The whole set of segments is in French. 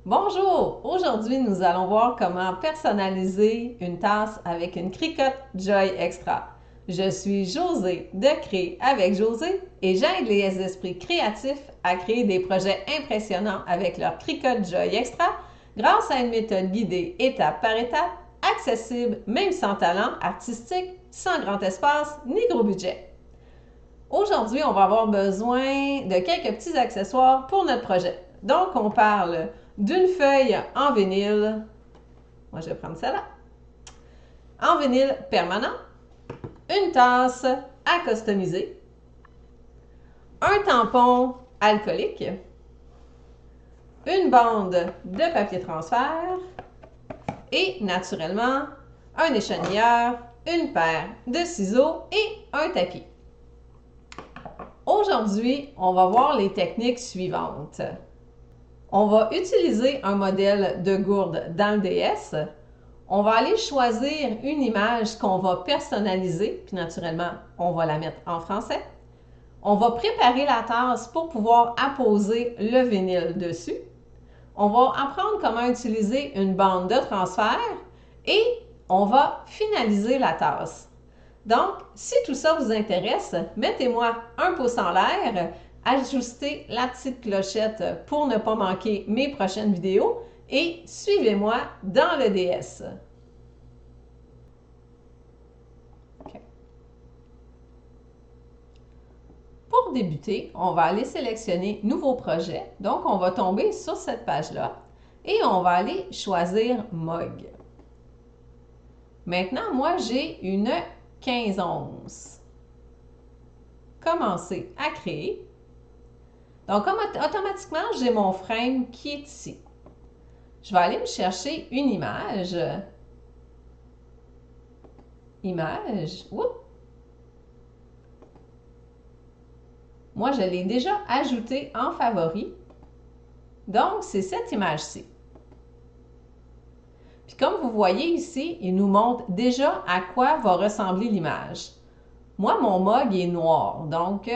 Bonjour! Aujourd'hui, nous allons voir comment personnaliser une tasse avec une Cricut Joy Extra. Je suis Josée de Créer avec Josée et j'aide les esprits créatifs à créer des projets impressionnants avec leur Cricut Joy Extra grâce à une méthode guidée étape par étape, accessible même sans talent artistique, sans grand espace ni gros budget. Aujourd'hui, on va avoir besoin de quelques petits accessoires pour notre projet. Donc, on parle d'une feuille en vinyle. Moi, je vais prendre celle-là. En vinyle permanent. Une tasse à customiser. Un tampon alcoolique. Une bande de papier transfert. Et, naturellement, un échantilleur, une paire de ciseaux et un tapis. Aujourd'hui, on va voir les techniques suivantes. On va utiliser un modèle de gourde dans le DS. On va aller choisir une image qu'on va personnaliser, puis naturellement, on va la mettre en français. On va préparer la tasse pour pouvoir apposer le vinyle dessus. On va apprendre comment utiliser une bande de transfert et on va finaliser la tasse. Donc, si tout ça vous intéresse, mettez-moi un pouce en l'air, ajustez la petite clochette pour ne pas manquer mes prochaines vidéos et suivez-moi dans le DS. Okay. Pour débuter, on va aller sélectionner Nouveau projet. Donc, on va tomber sur cette page-là et on va aller choisir Mog. Maintenant, moi, j'ai une 15 onces. Commencer à créer. Donc, automatiquement, j'ai mon frame qui est ici. Je vais aller me chercher une image. Image. Oups. Moi, je l'ai déjà ajoutée en favori. Donc, c'est cette image-ci. Puis comme vous voyez ici, il nous montre déjà à quoi va ressembler l'image. Moi, mon mug est noir. Donc,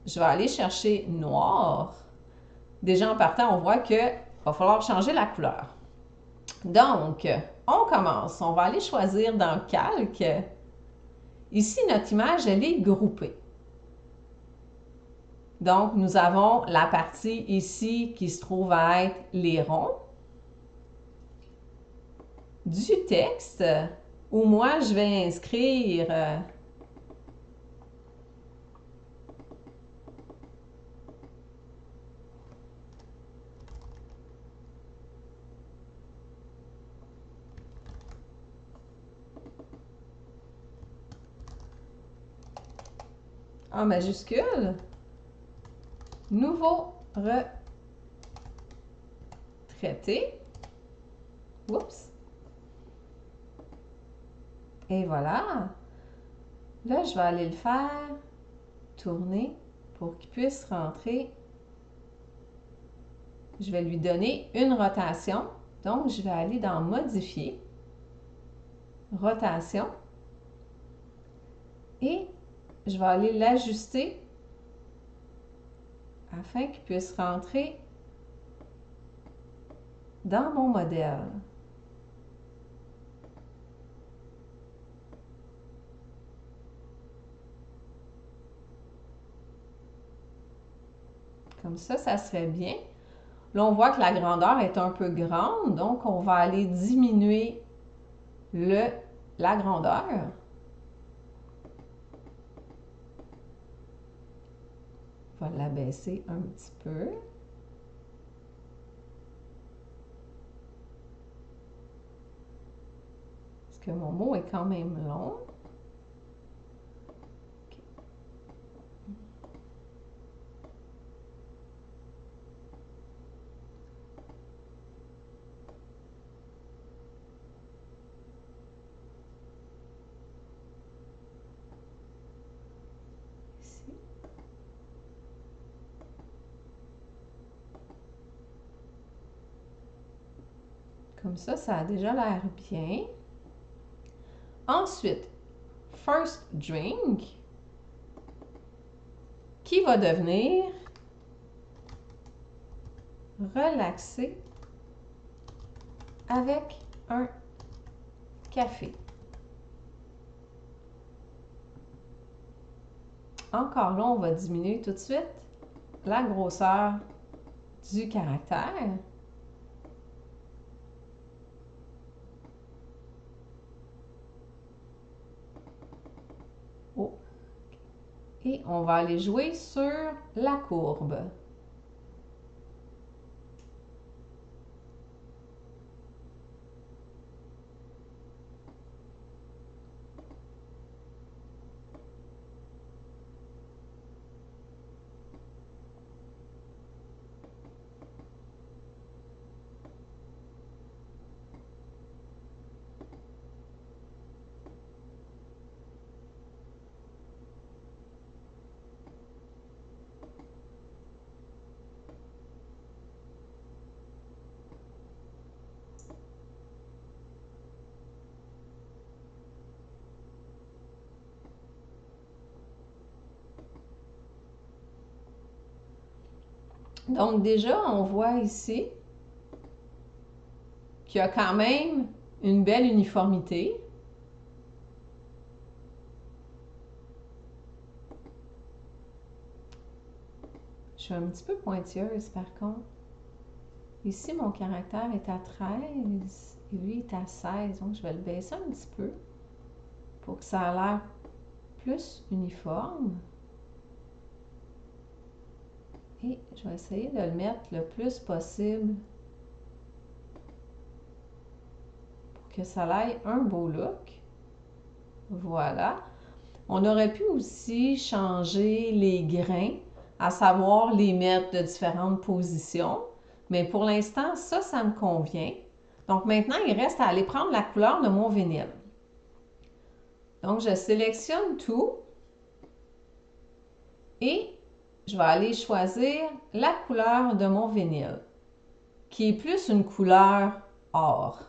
je vais aller chercher noir. Déjà en partant, on voit qu'il va falloir changer la couleur. Donc, on commence. On va aller choisir dans Calque. Ici, notre image, elle est groupée. Donc, nous avons la partie ici qui se trouve à être les ronds. Du texte, où moi, je vais inscrire en majuscule, nouveau retraité. Oups. Et voilà. Là, je vais aller le faire tourner pour qu'il puisse rentrer. Je vais lui donner une rotation. Donc, je vais aller dans Modifier, Rotation. Et je vais aller l'ajuster afin qu'il puisse rentrer dans mon modèle. Comme ça serait bien. Là, on voit que la grandeur est un peu grande, donc on va aller diminuer la grandeur. On va l'abaisser un petit peu. Parce que mon mot est quand même long. Comme ça a déjà l'air bien. Ensuite, First Drink, qui va devenir relaxé avec un café. Encore là, on va diminuer tout de suite la grosseur du caractère. Oh. Et on va aller jouer sur la courbe. Donc déjà, on voit ici qu'il y a quand même une belle uniformité. Je suis un petit peu pointilleuse par contre. Ici, mon caractère est à 13 et lui est à 16. Donc, je vais le baisser un petit peu pour que ça ait l'air plus uniforme. Et je vais essayer de le mettre le plus possible pour que ça ait un beau look. Voilà. On aurait pu aussi changer les grains, à savoir les mettre de différentes positions. Mais pour l'instant, ça me convient. Donc maintenant, il reste à aller prendre la couleur de mon vinyle. Donc, je sélectionne tout et je vais aller choisir la couleur de mon vinyle, qui est plus une couleur or.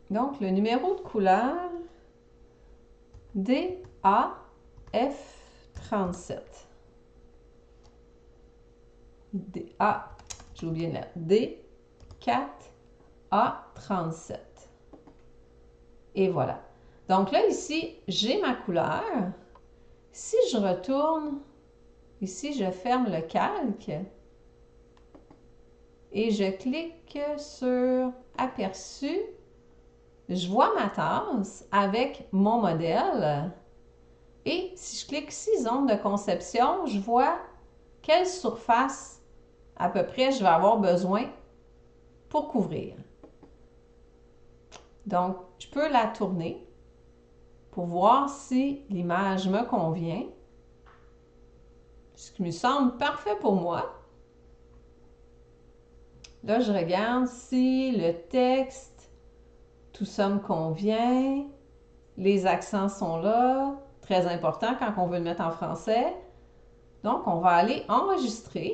Donc, le numéro de couleur DAF37. J'ai oublié une lettre. D4A37. Et voilà. Donc là, ici, j'ai ma couleur. Si je retourne, ici, je ferme le calque et je clique sur Aperçu. Je vois ma tasse avec mon modèle. Et si je clique ici, zone de conception, je vois quelle surface à peu près je vais avoir besoin pour couvrir. Donc, je peux la tourner pour voir si l'image me convient. Ce qui me semble parfait pour moi. Là, je regarde si le texte, tout ça me convient. Les accents sont là. Très important quand on veut le mettre en français. Donc, on va aller enregistrer.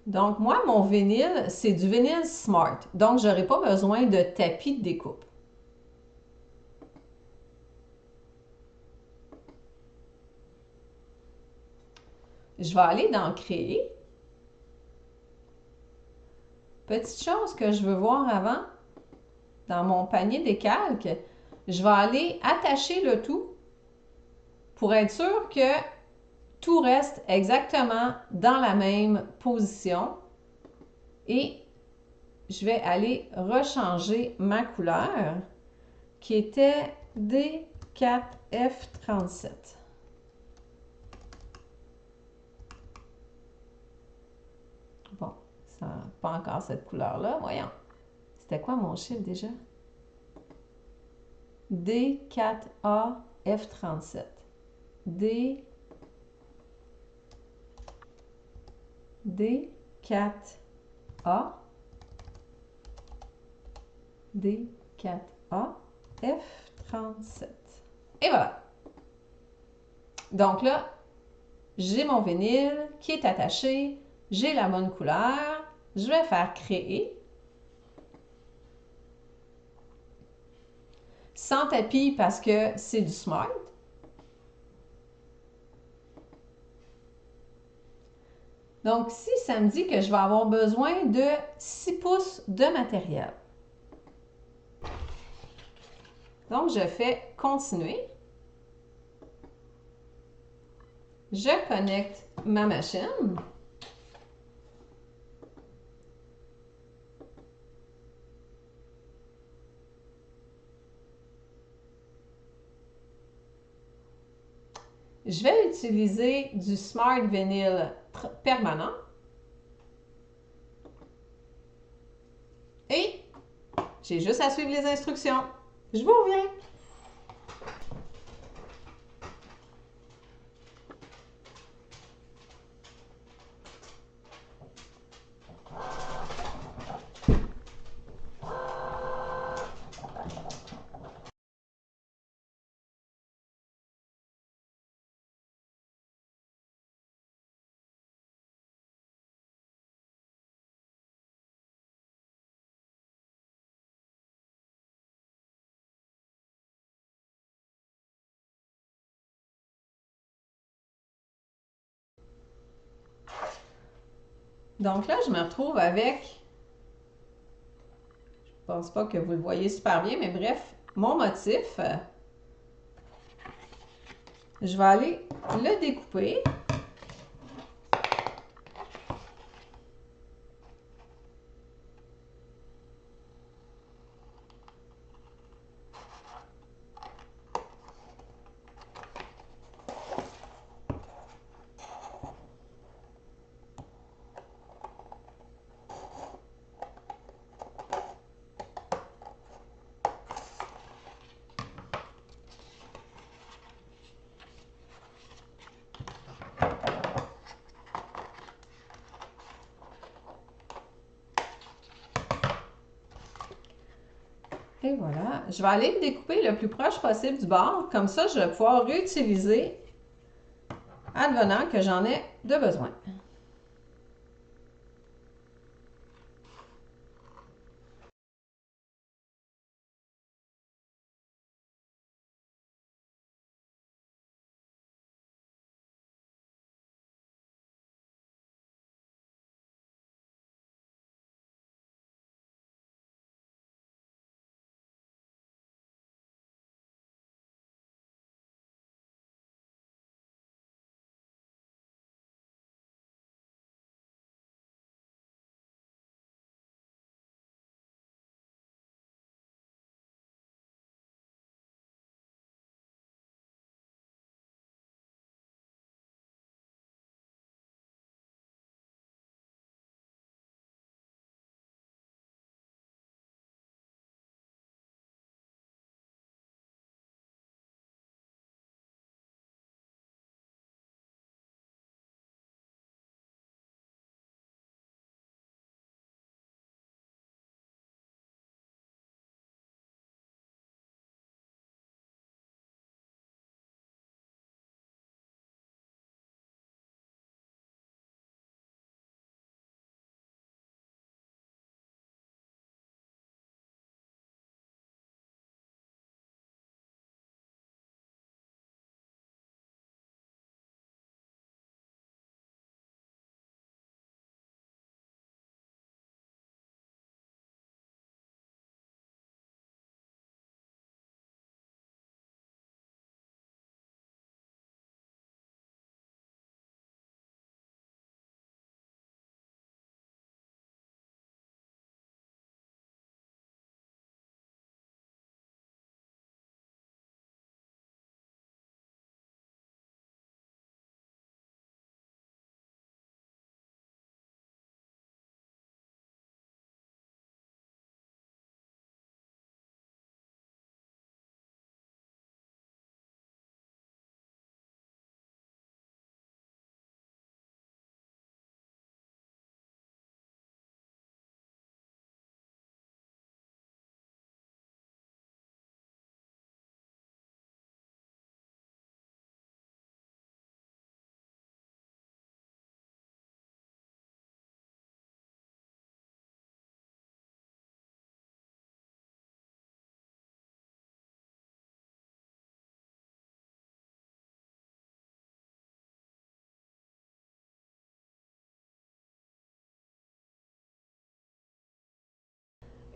Donc, moi, mon vinyle, c'est du vinyle Smart. Donc, je n'aurai pas besoin de tapis de découpe. Je vais aller dans Créer. Petite chose que je veux voir avant, dans mon panier des calques, je vais aller attacher le tout pour être sûr que tout reste exactement dans la même position. Et je vais aller rechanger ma couleur qui était D4F37. Bon, ça n'a pas encore cette couleur-là. Voyons. C'était quoi mon chiffre déjà? D4AF37. D4A D4A F37. Et voilà. Donc là, j'ai mon vinyle qui est attaché. J'ai la bonne couleur. Je vais faire créer. sans tapis parce que c'est du Smart. Donc ici, ça me dit que je vais avoir besoin de 6 pouces de matériel. Donc, je fais continuer. Je connecte ma machine. Je vais utiliser du Smart Vinyl permanent. Et j'ai juste à suivre les instructions. Je vous reviens. Donc là, je me retrouve avec, je ne pense pas que vous le voyez super bien, mais bref, mon motif. Je vais aller le découper. Et voilà, je vais aller le découper le plus proche possible du bord. Comme ça, je vais pouvoir réutiliser advenant que j'en ai de besoin.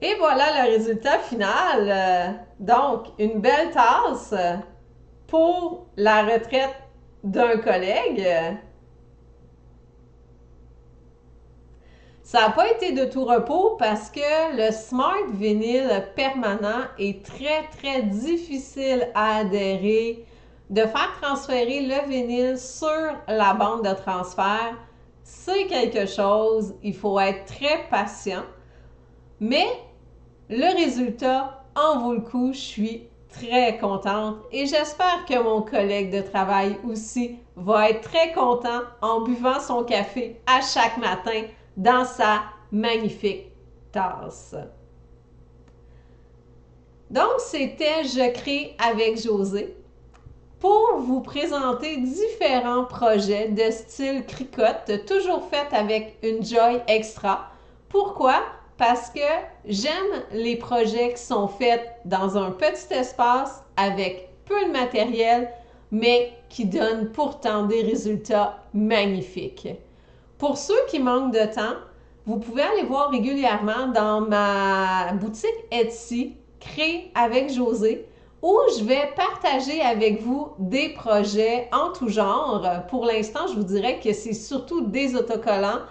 Et voilà le résultat final. Donc, une belle tasse pour la retraite d'un collègue. Ça n'a pas été de tout repos parce que le Smart Vinyl permanent est très, très difficile à adhérer. De faire transférer le vinyle sur la bande de transfert, c'est quelque chose. Il faut être très patient. Mais le résultat en vaut le coup. Je suis très contente et j'espère que mon collègue de travail aussi va être très content en buvant son café à chaque matin dans sa magnifique tasse. Donc, c'était Je crée avec Josée pour vous présenter différents projets de style cricotte, toujours faits avec une Joy Extra. Pourquoi? Parce que j'aime les projets qui sont faits dans un petit espace avec peu de matériel, mais qui donnent pourtant des résultats magnifiques. Pour ceux qui manquent de temps, vous pouvez aller voir régulièrement dans ma boutique Etsy, Crée avec Josée, où je vais partager avec vous des projets en tout genre. Pour l'instant, je vous dirais que c'est surtout des autocollants,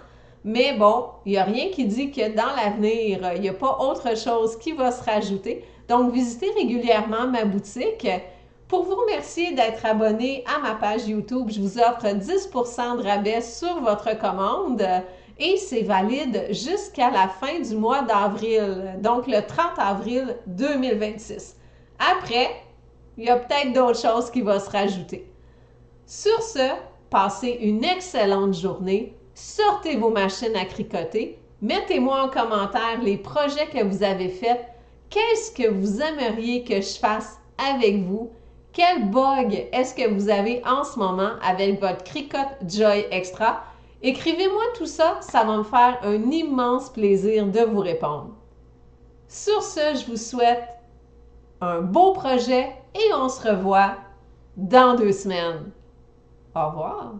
mais bon, il n'y a rien qui dit que dans l'avenir, il n'y a pas autre chose qui va se rajouter. Donc, visitez régulièrement ma boutique. Pour vous remercier d'être abonné à ma page YouTube, je vous offre 10% de rabais sur votre commande et c'est valide jusqu'à la fin du mois d'avril, donc le 30 avril 2026. Après, il y a peut-être d'autres choses qui vont se rajouter. Sur ce, passez une excellente journée, sortez vos machines à tricoter, mettez-moi en commentaire les projets que vous avez faits, qu'est-ce que vous aimeriez que je fasse avec vous, quel bug est-ce que vous avez en ce moment avec votre Cricut Joy Extra. Écrivez-moi tout ça, ça va me faire un immense plaisir de vous répondre. Sur ce, je vous souhaite un beau projet et on se revoit dans 2 semaines. Au revoir!